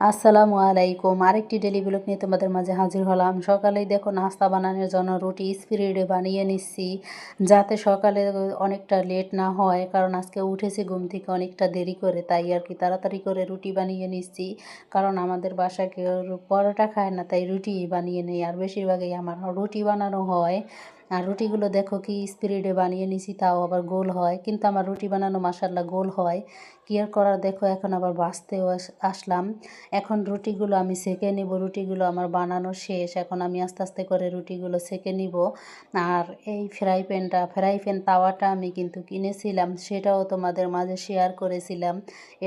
আসসালামু আলাইকুম। আরেকটি ডেলি ব্লগ নিয়ে তোমাদের মাঝে হাজির হলাম। সকালেই দেখো নাস্তা বানানোর জন্য রুটি স্পিডে বানিয়ে নিচ্ছি, যাতে সকালে অনেকটা লেট না হয়, কারণ আজকে উঠেছি ঘুম থেকে অনেকটা দেরি করে, তাই আর কি তাড়াতাড়ি করে রুটি বানিয়ে নিচ্ছি। কারণ আমাদের বাসায় কেউ পরোটা খায় না, তাই রুটি বানিয়ে নেই, আর বেশিরভাগই আমার রুটি বানানো হয়। আর রুটিগুলো দেখো কি স্পিডে বানিয়ে নিছি, তাও আবার গোল হয়, কিন্তু আমার রুটি বানানো মাশাল্লাহ গোল হয়। কি আর করার, দেখো এখন আবার বাছতেও আসলাম। এখন রুটিগুলো আমি সেঁকে নিব। রুটিগুলো আমার বানানো শেষ, এখন আমি আস্তে আস্তে করে রুটিগুলো সেঁকে নিব। আর এই ফ্রাই প্যান তাওয়াটা আমি কিন্তু কিনেছিলাম, সেটাও তোমাদের মাঝে শেয়ার করেছিলাম।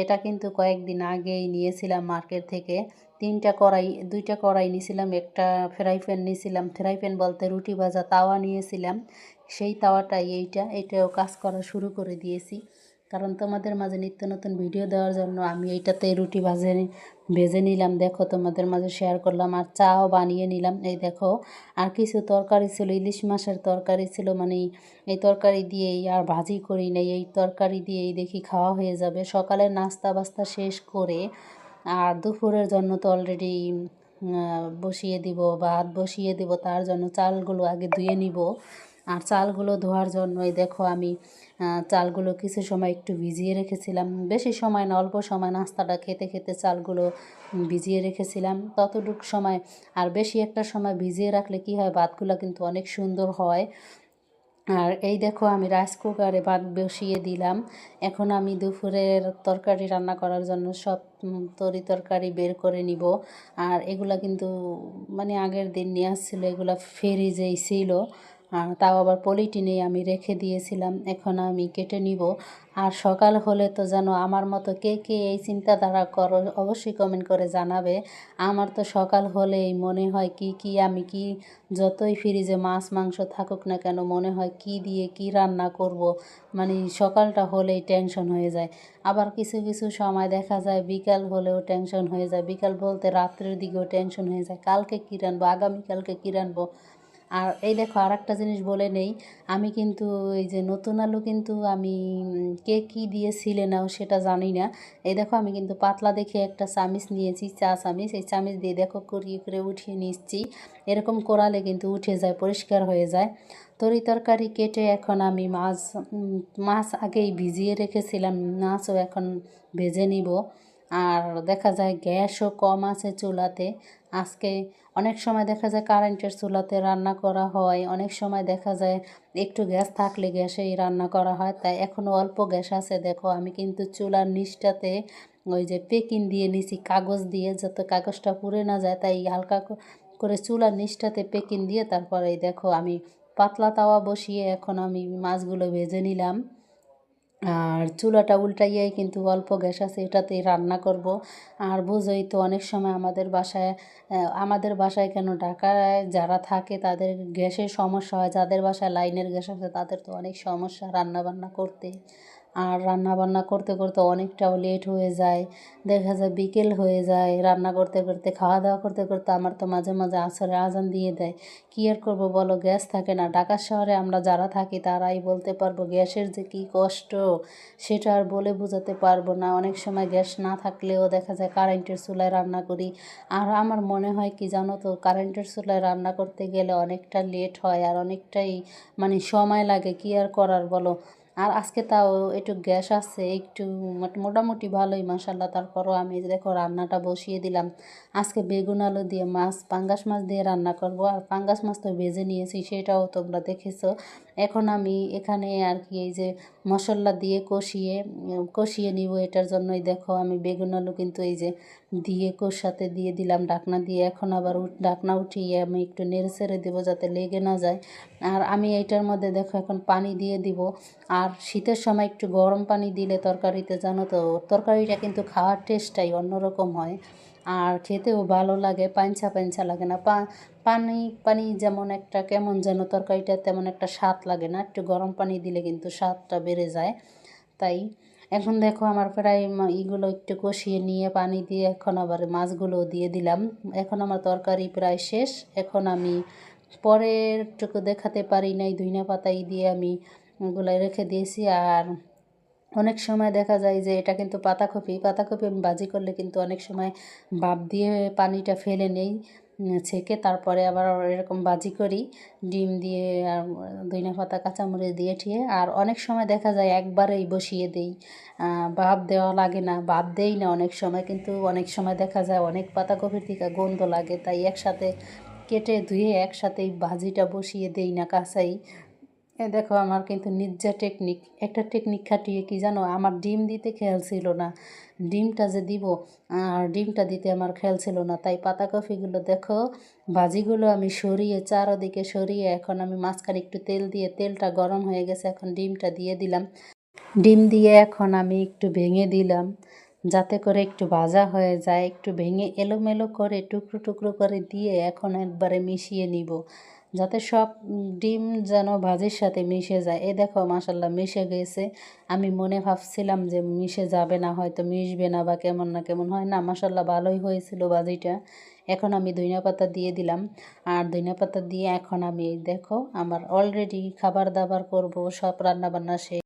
এটা কিন্তু কয়েকদিন আগেই নিয়েছিলাম মার্কেট থেকে। দুইটা কড়াই নিয়েছিলাম, একটা ফ্রাই প্যান নিয়েছিলাম। ফ্রাই প্যান বলতে রুটি ভাজা তাওয়া নিয়েছিলাম, সেই তাওয়াটাই এইটাও কাজ করা শুরু করে দিয়েছি। কারণ তোমাদের মাঝে নিত্য নতুন ভিডিও দেওয়ার জন্য আমি এইটাতে রুটি ভেজে নিলাম। দেখো তোমাদের মাঝে শেয়ার করলাম, আর চাও বানিয়ে নিলাম। এই দেখো, আর কিছু তরকারি ছিল, ইলিশ মাছের তরকারি ছিল, মানে এই তরকারি দিয়েই, আর ভাজি করি নাই, এই তরকারি দিয়েই দেখি খাওয়া হয়ে যাবে সকালের নাস্তা বাস্তা শেষ করে। আর দুপুরের জন্য তো অলরেডি বসিয়ে দিব, ভাত বসিয়ে দিব, তার জন্য চালগুলো আগে ধুয়ে নিব। আর চালগুলো ধোয়ার জন্যই দেখো আমি চালগুলো কিছু সময় একটু ভিজিয়ে রেখেছিলাম, বেশি সময় না, অল্প সময়, নাস্তাটা খেতে খেতে চালগুলো ভিজিয়ে রেখেছিলাম ততটুকু সময়। আর বেশি একটা সময় ভিজিয়ে রাখলে কি হয়, ভাতগুলো কিন্তু অনেক সুন্দর হয়। আর এই দেখো আমি রাইস কুকারে ভাত বসিয়ে দিলাম। এখন আমি দুপুরের তরকারি রান্না করার জন্য সব তরকারি বের করে নিব। আর এগুলা কিন্তু মানে আগের দিন নিয়ে আসছিলো, এগুলা ফ্রিজেই ছিল, তাও আবার পলিটিনে আমি রেখে দিয়েছিলাম। এখন আমি কেটে নিব। আর সকাল হলে তো জানো, আমার মতো কে কে এই চিন্তাধারা করো অবশ্যই কমেন্ট করে জানাবে। আমার তো সকাল হলেই মনে হয় আমি কি, যতই ফ্রিজে মাছ মাংস থাকুক না কেন, মনে হয় কি দিয়ে কি রান্না করব। মানে সকালটা হলেই টেনশন হয়ে যায়। আবার কিছু কিছু সময় দেখা যায় বিকাল হলেও টেনশন হয়ে যায়, বিকাল বলতে রাত্রের দিকেও টেনশন হয়ে যায়, কালকে কী রানবো, আগামীকালকে কী রানবো। আর এই দেখো আর একটা জিনিস বলে নেই, আমি কিন্তু এই যে নতুন আলু কিন্তু আমি কে কী দিয়ে ছিলে নাও সেটা জানি না। এই দেখো আমি কিন্তু পাতলা দেখে একটা চামিচ নিয়েছি, চা চামিচ, এই চামিচ দিয়ে দেখো করিয়ে করে উঠিয়ে নিচ্ছি। এরকম করালে কিন্তু উঠে যায়, পরিষ্কার হয়ে যায়। তরকারি কেটে এখন আমি মাছ আগেই ভিজিয়ে রেখেছিলাম, মাছও এখন ভেজে নিব। আর দেখা যায় গ্যাসও কম আছে চুলাতে আজকে। অনেক সময় দেখা যায় কারেন্টের চুলাতে রান্না করা হয়, অনেক সময় দেখা যায় একটু গ্যাস থাকলে গ্যাসেই রান্না করা হয়, তাই এখনও অল্প গ্যাস আছে। দেখো আমি কিন্তু চুলার নিচটাতে ওই যে পেকিং দিয়ে নিছি, কাগজ দিয়ে, যাতে কাগজটা পুড়ে না যায়, তাই হালকা করে চুলার নিচটাতে পেকিং দিয়ে তারপরে দেখো আমি পাতলা তাওয়া বসিয়ে এখন আমি মাছগুলো ভেজে নিলাম। আর চুলাটা উল্টাইয়াই কিন্তু অল্প গ্যাস আছে, এটাতেই রান্না করব। আর বোঝোই তো অনেক সময় আমাদের বাসায় কেন, ঢাকায় যারা থাকে তাদের গ্যাসের সমস্যা হয়, যাদের বাসায় লাইনের গ্যাস আছে তাদের তো অনেক সমস্যা রান্নাবান্না করতে। আর রান্নাবান্না করতে করতে অনেকটাও লেট হয়ে যায়, দেখা যায় বিকেল হয়ে যায়, রান্না করতে করতে খাওয়া দাওয়া করতে করতে আমার তো মাঝে মাঝে আসরে আজান দিয়ে দেয়। কী আর করবো বলো, গ্যাস থাকে না। ঢাকা শহরে আমরা যারা থাকি তারাই বলতে পারবো গ্যাসের যে কী কষ্ট, সেটা আর বলে বোঝাতে পারবো না। অনেক সময় গ্যাস না থাকলেও দেখা যায় কারেন্টের চুলায় রান্না করি। আর আমার মনে হয় কি জানো তো, কারেন্টের চুলায় রান্না করতে গেলে অনেকটা লেট হয়, আর অনেকটাই মানে সময় লাগে, কী আর করার বলো। আর আজকে তাও একটু গ্যাস আছে, একটু মোটামুটি ভালোই মাসাল্লাহ। তারপরও আমি এই যে দেখো রান্নাটা বসিয়ে দিলাম। আজকে বেগুন আলু দিয়ে পাঙ্গাস মাছ দিয়ে রান্না করব। আর পাঙ্গাস মাছ তো ভেজে নিয়েছি, সেটাও তোমরা দেখেছো। এখন আমি এখানে আর কি এই যে মশলা দিয়ে কষিয়ে নিব। এটার জন্যই দেখো আমি বেগুন আলু কিন্তু এই যে কষাতে দিয়ে দিলাম ঢাকনা দিয়ে। এখন আবার ঢাকনা উঠিয়ে আমি একটু নেড়ে ছেড়ে দেবো যাতে লেগে না যায়। আর আমি এইটার মধ্যে দেখো এখন পানি দিয়ে দিব। আর শীতের সময় একটু গরম পানি দিলে তরকারিতে, জানো তো, তরকারিটা কিন্তু খাওয়ার টেস্টটাই অন্যরকম হয়, আর খেতেও ভালো লাগে, পাঞ্ছা পাঞ্ছা লাগে না। পানি পানি যেমন একটা কেমন যেন তরকারিটা তেমন একটা স্বাদ লাগে না, একটু গরম পানি দিলে কিন্তু স্বাদটা বেড়ে যায়। তাই এখন দেখো আমার প্রায় ইগুলো একটু কষিয়ে নিয়ে পানি দিয়ে এখন আবার মাছগুলো দিয়ে দিলাম। এখন আমার তরকারি প্রায় শেষ। এখন আমি পরেরটুকু দেখাতে পারি নাই, ধনিয়া পাতা দিয়ে আমি ওগুলো রেখে দিয়েছি। আর অনেক সময় দেখা যায় যে এটা কিন্তু পাতাকপি আমি ভাজি করলে কিন্তু অনেক সময় ভাপ দিয়ে পানিটা ফেলে নেই, ছেঁকে তারপরে আবার এরকম ভাজি করি ডিম দিয়ে আর ধনিয়া পাতা কাঁচামরিচ দিয়ে ঠিয়ে। আর অনেক সময় দেখা যায় একবারেই বসিয়ে দেই, ভাপ দেওয়া লাগে না, ভাপ দেই না অনেক সময়, কিন্তু অনেক সময় দেখা যায় অনেক পাতাকপির থেকে গন্ধ লাগে, তাই একসাথে কেটে ধুয়ে একসাথেই ভাজিটা বসিয়ে দেই না কাঁচাই। দেখো আমার কিন্তু নির্জা টেকনিক, একটা টেকনিক খাটিয়ে কি জানো, আমার ডিম দিতে খেয়াল ছিল না, ডিমটা যে দিব আর ডিমটা দিতে আমার খেয়াল ছিল না, তাই পাতাকপিগুলো দেখো ভাজিগুলো আমি সরিয়ে চারদিকে সরিয়ে এখন আমি মাঝখানে একটু তেল দিয়ে, তেলটা গরম হয়ে গেছে, এখন ডিমটা দিয়ে দিলাম। ডিম দিয়ে এখন আমি একটু ভেঙে দিলাম যাতে করে একটু ভাজা হয়ে যায়, একটু ভেঙে এলোমেলো করে টুকরো টুকরো করে দিয়ে এখন একবারে মিশিয়ে নিব যাতে সব ডিম যেন ভাজির সাথে মিশে যায়। এ দেখো মাশাল্লাহ মিশে গেছে। আমি মনে ভাবছিলাম যে মিশে যাবে না, হয়তো মিশবে না বা কেমন না কেমন, হয় না, মাশাল্লাহ ভালোই হয়েছিল ভাজিটা। এখন আমি ধনিয়া পাতা দিয়ে দিলাম, আর ধনিয়া পাতা দিয়ে এখন আমি দেখো আমার অলরেডি খাবার দাবার করব, সব রান্না বান্না শেষ।